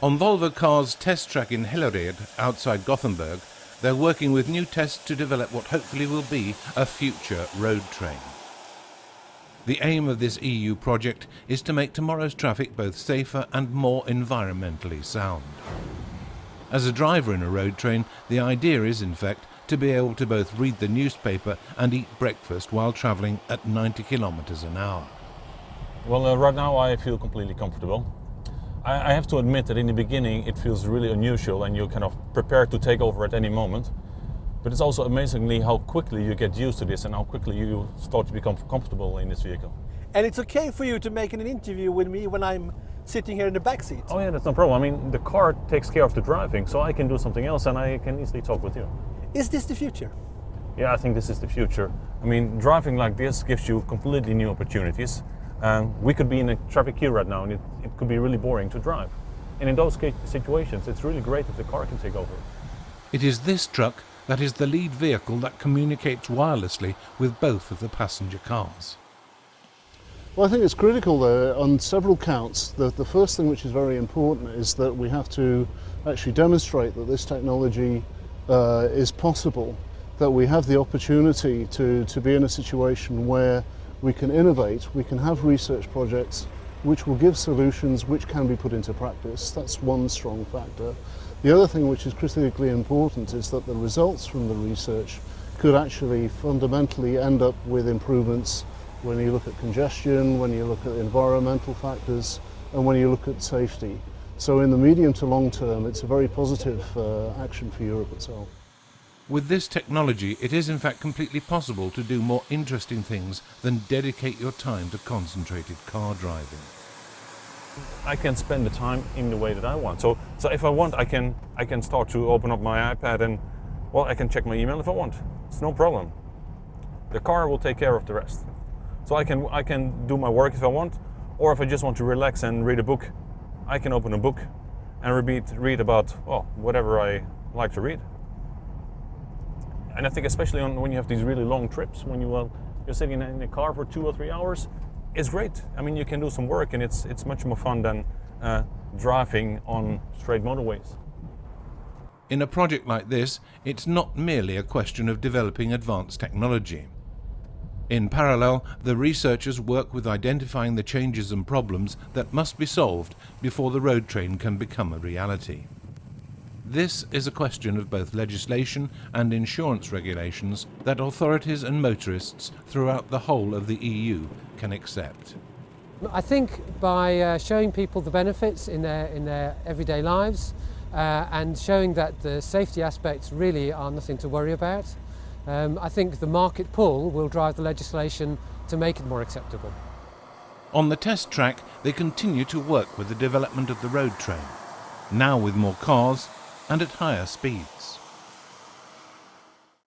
On Volvo Cars' test track in Hellered, outside Gothenburg, they're working with new tests to develop what hopefully will be a future road train. The aim of this EU project is to make tomorrow's traffic both safer and more environmentally sound. As a driver in a road train, the idea is, in fact, to be able to both read the newspaper and eat breakfast while travelling at 90 kilometers an hour. Well, right now I feel completely comfortable. I have to admit that in the beginning it feels really unusual and you're kind of prepared to take over at any moment. But it's also amazingly how quickly you get used to this and how quickly you start to become comfortable in this vehicle. And it's okay for you to make an interview with me when I'm sitting here in the back seat? Oh yeah, that's no problem. I mean, the car takes care of the driving, so I can do something else and I can easily talk with you. Is this the future? Yeah, I think this is the future. I mean, driving like this gives you completely new opportunities. We could be in a traffic queue right now and it could be really boring to drive. And in those situations, it's really great if the car can take over. It is this truck that is the lead vehicle that communicates wirelessly with both of the passenger cars. Well, I think it's critical there on several counts. The first thing which is very important is that we have to actually demonstrate that this technology is possible, that we have the opportunity to be in a situation where we can innovate, we can have research projects which will give solutions which can be put into practice. That's one strong factor. The other thing which is critically important is that the results from the research could actually fundamentally end up with improvements when you look at congestion, when you look at environmental factors, and when you look at safety. So in the medium to long term, it's a very positive action for Europe itself. With this technology, it is in fact completely possible to do more interesting things than dedicate your time to concentrated car driving. I can spend the time in the way that I want. So if I want, I can start to open up my iPad and, well, I can check my email if I want. It's no problem. The car will take care of the rest. So I can do my work if I want, or if I just want to relax and read a book, I can open a book and read about, well, whatever I like to read. And I think especially when you have these really long trips, when you're sitting in a car for 2 or 3 hours, it's great. I mean, you can do some work and it's much more fun than driving on straight motorways. In a project like this, it's not merely a question of developing advanced technology. In parallel, the researchers work with identifying the changes and problems that must be solved before the road train can become a reality. This is a question of both legislation and insurance regulations that authorities and motorists throughout the whole of the EU can accept. I think by showing people the benefits in their everyday lives and showing that the safety aspects really are nothing to worry about, I think the market pull will drive the legislation to make it more acceptable. On the test track, they continue to work with the development of the road train, now with more cars and at higher speeds.